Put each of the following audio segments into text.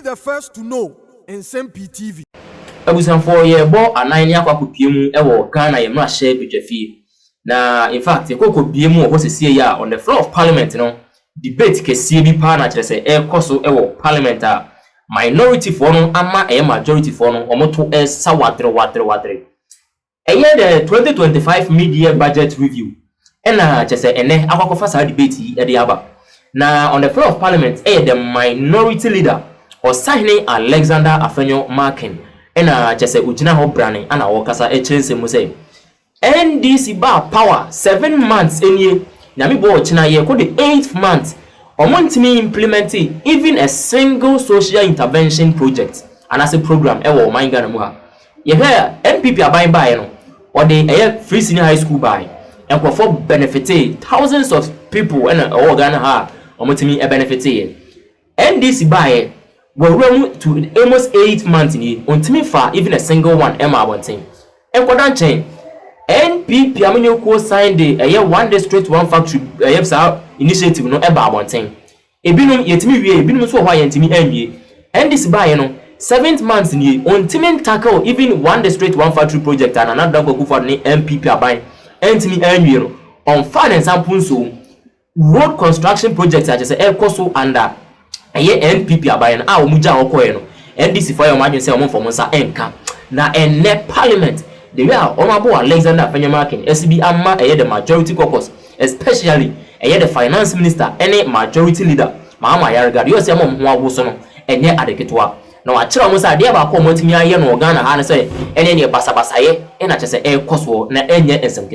the first to know Nsem-Pii TV. Abusanfo ye bo anan ya kwakopie mu ewo Ghana ye mra share betwafie. Na in fact ekokopie mu ho sesie ya on the floor of parliament no debate kesie bi pa na kire se ekoso ewo parliament a minority for no ama majority for no omoto sa wadre. Eye the 2025 mid-year budget review. Ena kire ene akwakofa sa debate yi de aba. Na on the floor of parliament the minority leader or signing Afenyo Markin. Ena chese ujina ho brane ana wokasa echense mu say NDC ba power 7 months enye nyame bo china ye ko the 8th month omontimi implement even a single social intervention project and as a program ewo man Ghana mu ha ye here MPP aban bae no or the free senior high school bae enkofo benefit thousands of people and Ghana ha omontimi benefit NDC bae we're to almost 8 months in here untimi fa even a single one Emma wanting enkodan chain NPP Afenyo ko signed the one district one factory initiative no eba wanting ebinum yetimi wie ebinum so ho yentimi anwie NDC bae no 7th months in here untimi tackle even one district one factory project and another go for the MPP aban entimi anwie no on finance sample so road construction projects as ekoso under NPP abayan a omuja okoye no NDC for your margin say omon for monsa enka na enne parliament the way honorable Afenyo Markin SB amma the majority caucus especially the finance minister any majority leader Mama Ayariga you say omon ho awoso no enye adeketwa na wa kira mo say de ba ko montimi aye no Ghana ha na say ene basabasaye na chese ekoso na enye ensem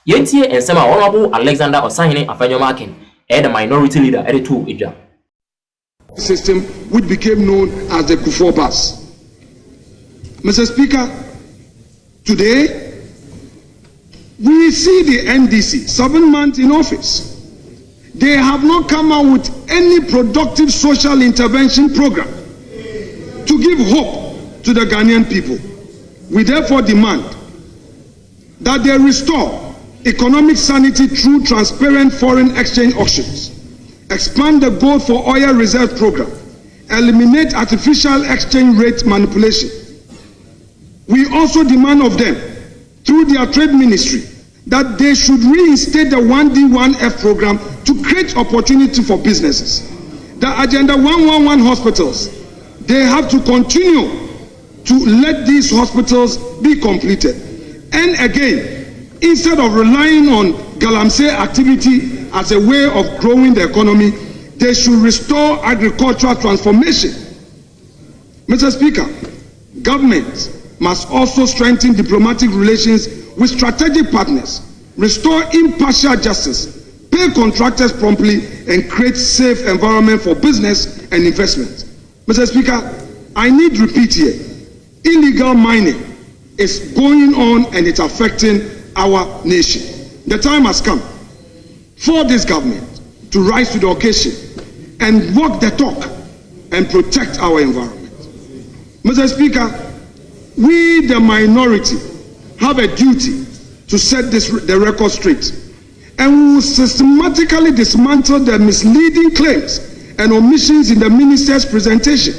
yentie ensem a honorable Afenyo Markin the minority leader the two ija system which became known as the Kufuor bus. Mr. Speaker, today we see the NDC 7 months in office. They have not come out with any productive social intervention program to give hope to the Ghanaian people. We therefore demand that they restore economic sanity through transparent foreign exchange auctions, expand the gold for oil reserve program, eliminate artificial exchange rate manipulation. We also demand of them, through their trade ministry, that they should reinstate the 1D1F program to create opportunity for businesses. The Agenda 111 hospitals, they have to continue to let these hospitals be completed. And again, instead of relying on galamsey activity as a way of growing the economy, they should restore agricultural transformation. Mr. Speaker, government must also strengthen diplomatic relations with strategic partners, restore impartial justice, pay contractors promptly, and create safe environment for business and investment. Mr. Speaker, I need to repeat here, illegal mining is going on and it's affecting our nation. The time has come for this government to rise to the occasion and walk the talk and protect our environment. Mr. Speaker, we the minority have a duty to set the record straight, and we will systematically dismantle the misleading claims and omissions in the minister's presentation.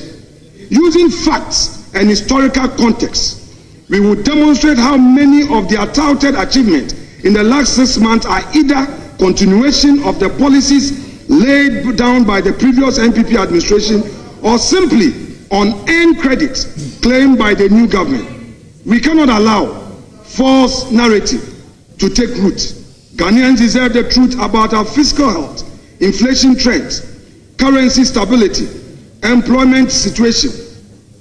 Using facts and historical context, we will demonstrate how many of the touted achievements in the last 6 months are either continuation of the policies laid down by the previous NPP administration or simply unearned credit claimed by the new government. We cannot allow false narrative to take root. Ghanaians deserve the truth about our fiscal health, inflation trends, currency stability, employment situation,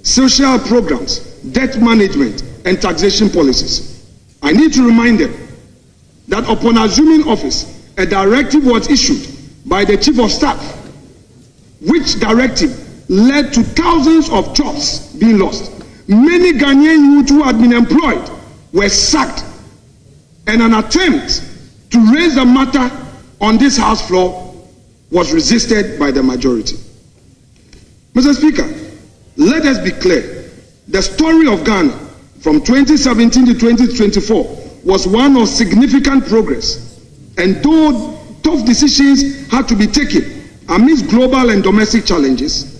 social programs, debt management, and taxation policies. I need to remind them that upon assuming office, a directive was issued by the Chief of Staff, which directive led to thousands of jobs being lost. Many Ghanaian youth who had been employed were sacked, and an attempt to raise the matter on this House floor was resisted by the majority. Mr. Speaker, let us be clear. The story of Ghana from 2017 to 2024 was one of significant progress, and though tough decisions had to be taken amidst global and domestic challenges,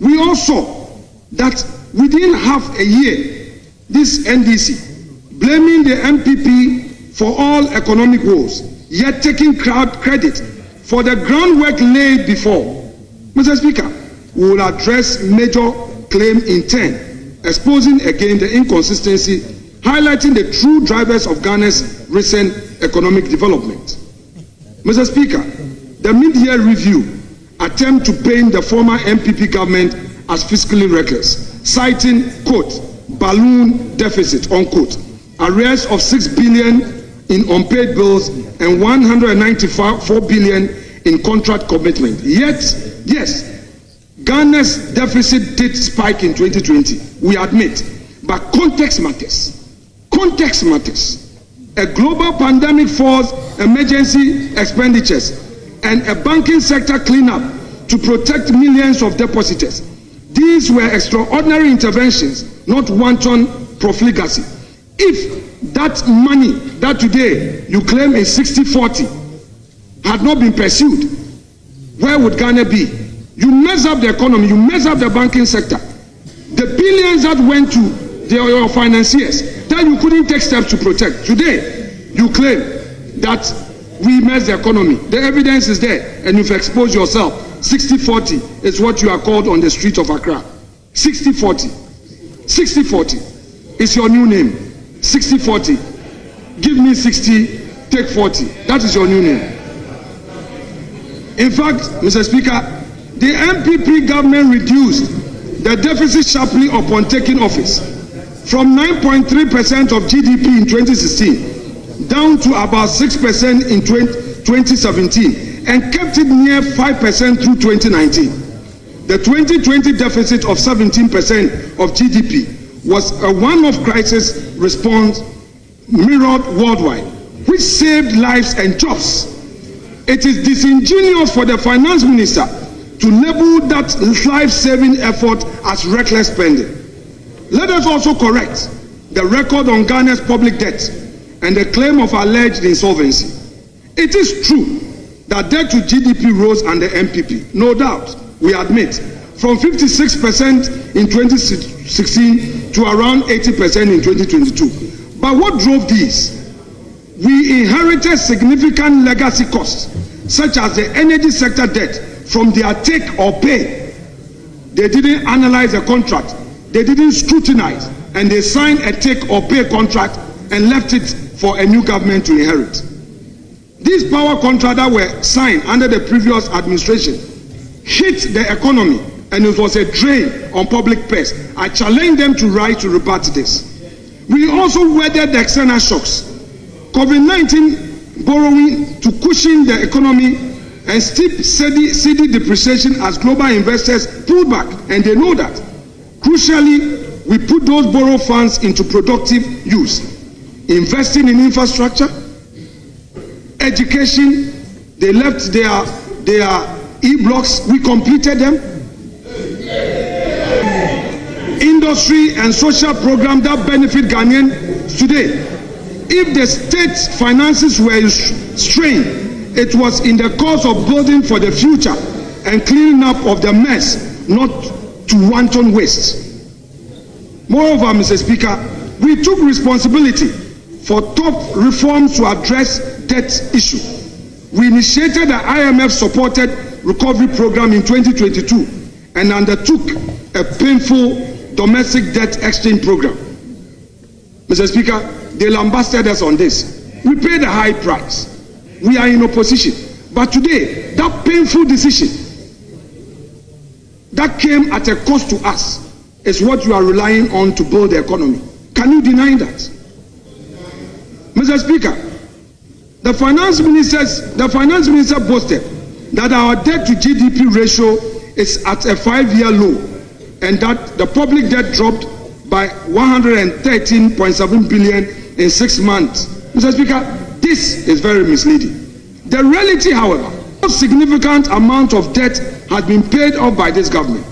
We all saw that within half a year, this NDC, blaming the MPP for all economic woes, yet taking credit for the groundwork laid before. Mr. Speaker, we will address major claim in 10, exposing again the inconsistency, highlighting the true drivers of Ghana's recent economic development. Mr. Speaker, the mid-year review attempt to paint the former MPP government as fiscally reckless, citing, quote, balloon deficit, unquote, arrears of 6 billion in unpaid bills and 194 billion in contract commitment. Yet, yes, Ghana's deficit did spike in 2020, we admit, but context matters. Context matters. A global pandemic forced emergency expenditures and a banking sector cleanup to protect millions of depositors. These were extraordinary interventions, not wanton profligacy. If that money that today you claim is 60-40 had not been pursued, where would Ghana be? You mess up the economy, you mess up the banking sector. The billions that went to your financiers that you couldn't take steps to protect. Today, you claim that we mess the economy. The evidence is there, and you've exposed yourself. 60-40 is what you are called on the street of Accra. 60-40. 60-40 is your new name. 60-40. Give me 60, take 40. That is your new name. In fact, Mr. Speaker, the MPP government reduced the deficit sharply upon taking office, from 9.3% of GDP in 2016 down to about 6% in 2017, and kept it near 5% through 2019. The 2020 deficit of 17% of GDP was a one-off crisis response mirrored worldwide, which saved lives and jobs. It is disingenuous for the finance minister to label that life-saving effort as reckless spending. Let us also correct the record on Ghana's public debt and the claim of alleged insolvency. It is true that debt to GDP rose under MPP, no doubt, we admit, from 56% in 2016 to around 80% in 2022. But what drove these? We inherited significant legacy costs, such as the energy sector debt, from their take or pay. They didn't analyze the contract, they didn't scrutinize, and they signed a take or pay contract and left it for a new government to inherit. These power contracts that were signed under the previous administration hit the economy, and it was a drain on public purse. I challenge them to rise to rebut this. We also weathered the external shocks. COVID-19 borrowing to cushion the economy and steep steady depreciation as global investors pulled back, and they know that. Crucially, we put those borrowed funds into productive use, investing in infrastructure, education. They left their e-blocks, we completed them. Industry and social programs that benefit Ghanaians today. If the state finances were strained, it was in the course of building for the future and cleaning up of the mess, not to wanton waste. Moreover, Mr. Speaker, we took responsibility for top reforms to address debt issue. We initiated the IMF-supported recovery program in 2022 and undertook a painful domestic debt exchange program. Mr. Speaker, they lambasted us on this. We paid a high price. We are in opposition. But today, that painful decision that came at a cost to us is what you are relying on to build the economy. Can you deny that? Mr. Speaker, the finance minister boasted that our debt to GDP ratio is at a 5-year low and that the public debt dropped by 113.7 billion in 6 months. Mr. Speaker, this is very misleading. The reality, however, a significant amount of debt has been paid off by this government.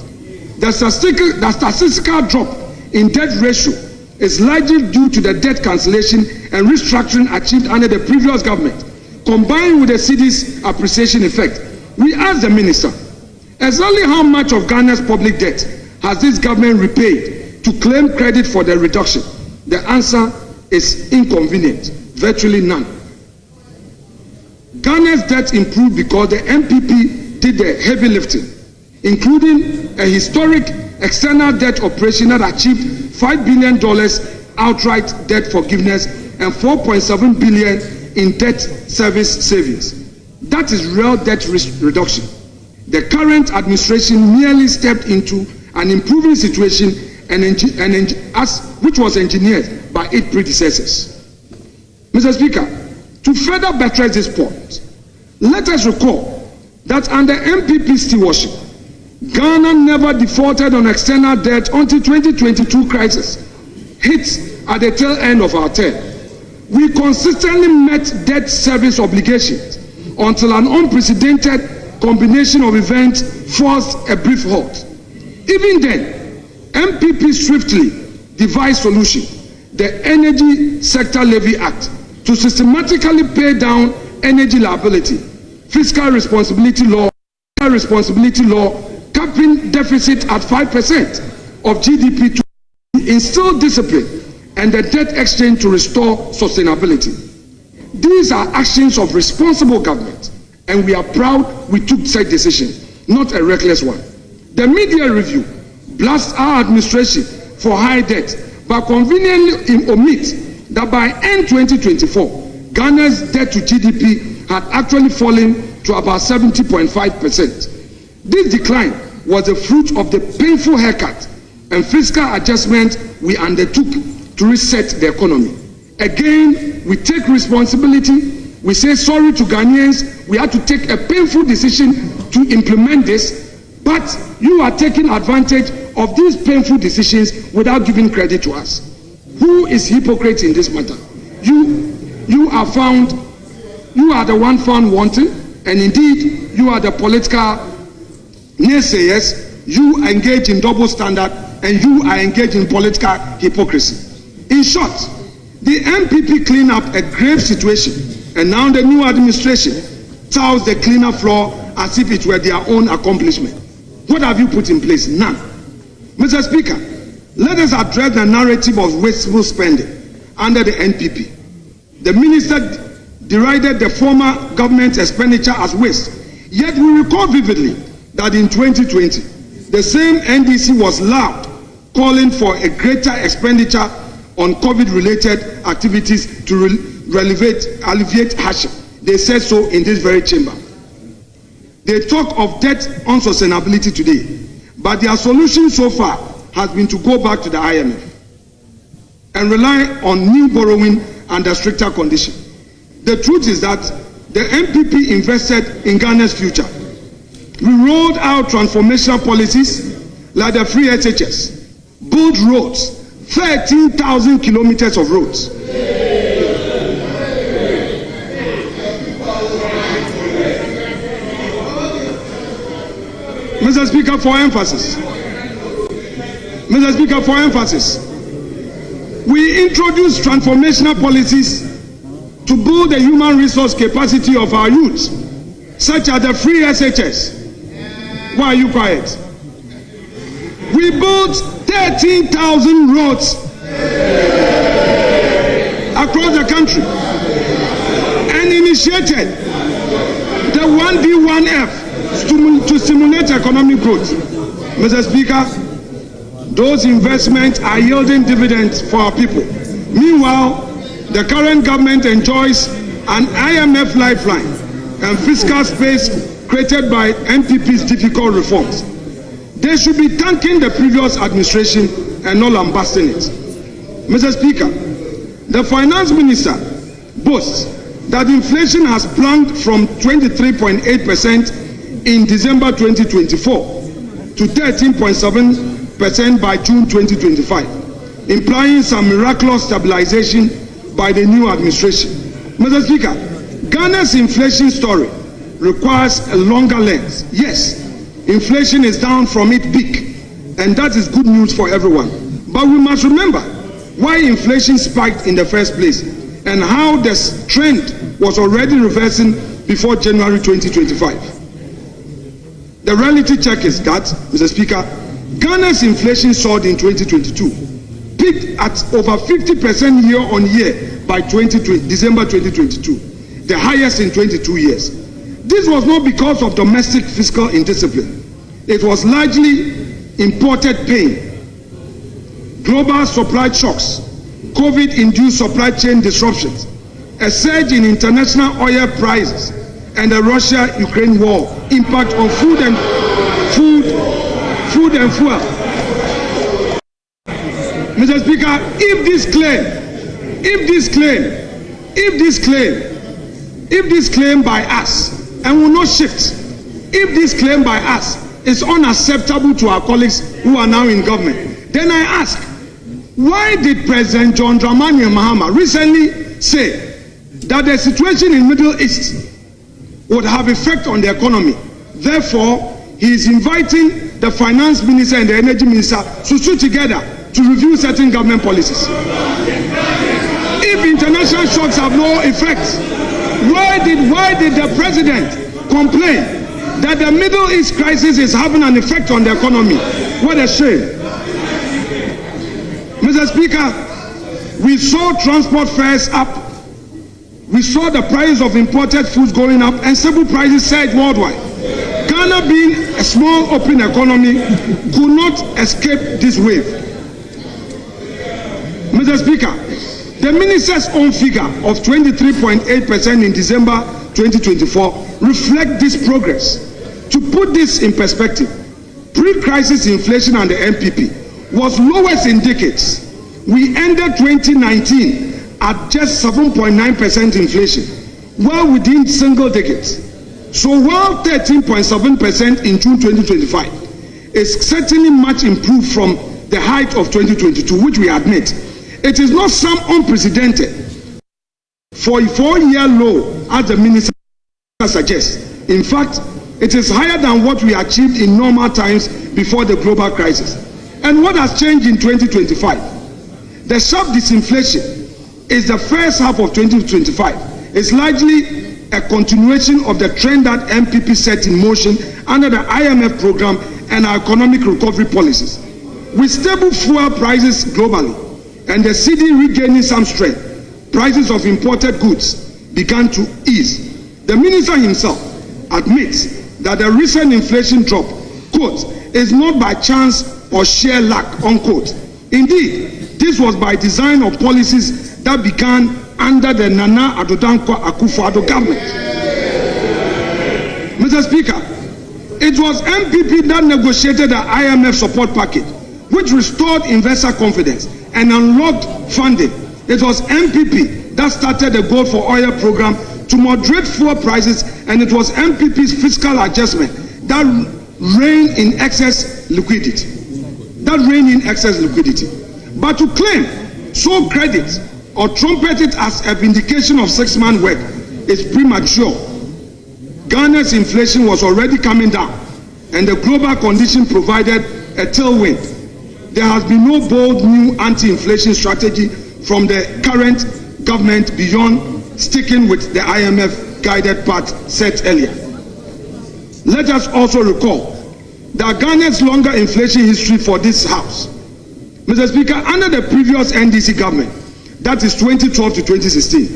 The statistical drop in debt ratio is largely due to the debt cancellation and restructuring achieved under the previous government, combined with the cedi's appreciation effect. We ask the minister, Exactly how much of Ghana's public debt has this government repaid to claim credit for the reduction? The answer is inconvenient, virtually none. Ghana's debt improved because the NPP did the heavy lifting, including a historic external debt operation that achieved $5 billion outright debt forgiveness and 4.7 billion in debt service savings. That is real debt reduction. The current administration merely stepped into an improving situation which was engineered by its predecessors. Mr. Speaker, to further buttress this point, let us recall that under NPP stewardship, Ghana never defaulted on external debt until 2022 crisis hit at the tail end of our term. We consistently met debt service obligations until an unprecedented combination of events forced a brief halt. Even then, MPP swiftly devised solution, the Energy Sector Levy Act, to systematically pay down energy liability, fiscal responsibility law, capping deficit at 5% of GDP to instill discipline and the debt exchange to restore sustainability. These are actions of responsible government, and we are proud we took such decision, not a reckless one. The media review blasts our administration for high debt, but conveniently omits that by end 2024, Ghana's debt to GDP had actually fallen to about 70.5%. This decline was the fruit of the painful haircut and fiscal adjustment we undertook to reset the economy. Again, we take responsibility. We say sorry to Ghanaians. We had to take a painful decision to implement this, but you are taking advantage of these painful decisions without giving credit to us. Who is hypocrite in this matter? You are the one found wanting, and indeed you are the political naysayers. You engage in double standard, and you are engaged in political hypocrisy. In short, the NPP cleaned up a grave situation, and now the new administration touts the cleaner floor as if it were their own accomplishment. What have you put in place? None. Mr. Speaker, let us address the narrative of wasteful spending under the NPP. The minister derided the former government's expenditure as waste, yet we recall vividly that in 2020, the same NDC was loud, calling for a greater expenditure on COVID-related activities to alleviate hardship. They said so in this very chamber. They talk of debt unsustainability today, but their solution so far has been to go back to the IMF and rely on new borrowing under stricter conditions. The truth is that the NPP invested in Ghana's future. We rolled out transformational policies like the free SHS, built roads, 13,000 kilometers of roads. Mr. Speaker, for emphasis, we introduced transformational policies to build the human resource capacity of our youth, such as the free SHS. Why are you quiet? We built 13,000 roads across the country and initiated the 1B1F to stimulate economic growth. Mr. Speaker, those investments are yielding dividends for our people. Meanwhile, the current government enjoys an IMF lifeline and fiscal space created by NPP's difficult reforms. They should be thanking the previous administration and not lambasting it. Mr. Speaker, the finance minister boasts that inflation has plunged from 23.8% in December 2024 to 13.7% by June 2025, implying some miraculous stabilization by the new administration. Mr. Speaker, Ghana's inflation story requires a longer lens. Yes, inflation is down from its peak, and that is good news for everyone. But we must remember why inflation spiked in the first place and how this trend was already reversing before January 2025. The reality check is that, Mr. Speaker, Ghana's inflation soared in 2022, peaked at over 50% year on year by December 2022, the highest in 22 years. This was not because of domestic fiscal indiscipline. It was largely imported pain, global supply shocks, COVID-induced supply chain disruptions, a surge in international oil prices, and the Russia-Ukraine war impact on food and fuel. Mr. Speaker, if this claim by us, and will not shift, if this claim by us is unacceptable to our colleagues who are now in government, then I ask, why did President John Dramani Mahama recently say that the situation in Middle East would have effect on the economy? Therefore, he is inviting the finance minister and the energy minister to sit together to review certain government policies. If international shocks have no effect, why did the president complain that the Middle East crisis is having an effect on the economy? What a shame. Mr. Speaker, we saw transport fares up. We saw the price of imported foods going up and stable prices surged worldwide. Ghana, being a small open economy, could not escape this wave. Mr. Speaker, the minister's own figure of 23.8% in December 2024 reflect this progress. To put this in perspective, pre-crisis inflation under Nsem-Pii was lowest in decades. We ended 2019 at just 7.9% inflation, well within single digits. So while 13.7% in June 2025 is certainly much improved from the height of 2022, which we admit, it is not some unprecedented for a 4-year low, as the minister suggests. In fact, it is higher than what we achieved in normal times before the global crisis. And what has changed in 2025? The sharp disinflation is the first half of 2025. It's largely a continuation of the trend that Nsem-Pii set in motion under the IMF program and our economic recovery policies. With stable fuel prices globally and the cedi regaining some strength, prices of imported goods began to ease. The minister himself admits that the recent inflation drop, quote, is not by chance or sheer luck, unquote. Indeed, this was by design of policies that began under the Nana Addo Dankwa Akufo-Addo government. Mr. Speaker, it was Nsem-Pii that negotiated the IMF support package, which restored investor confidence and unlocked funding. It was Nsem-Pii that started the Gold for Oil program to moderate fuel prices, and it was Nsem-Pii's fiscal adjustment that reined in excess liquidity. But to claim, sole credit, or trumpet it as a vindication of 6-man work is premature. Ghana's inflation was already coming down, and the global condition provided a tailwind. There has been no bold new anti-inflation strategy from the current government beyond sticking with the IMF-guided path set earlier. Let us also recall that Ghana's longer inflation history for this House. Mr. Speaker, under the previous NDC government, that is 2012 to 2016,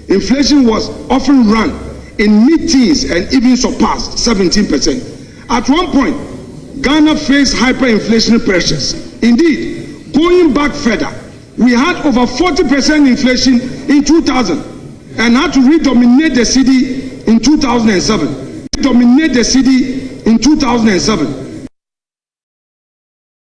inflation was often run in mid-teens and even surpassed 17%. At one point, Ghana faced hyperinflationary pressures. Indeed, going back further, we had over 40% inflation in 2000 and had to redominate the cedi in 2007.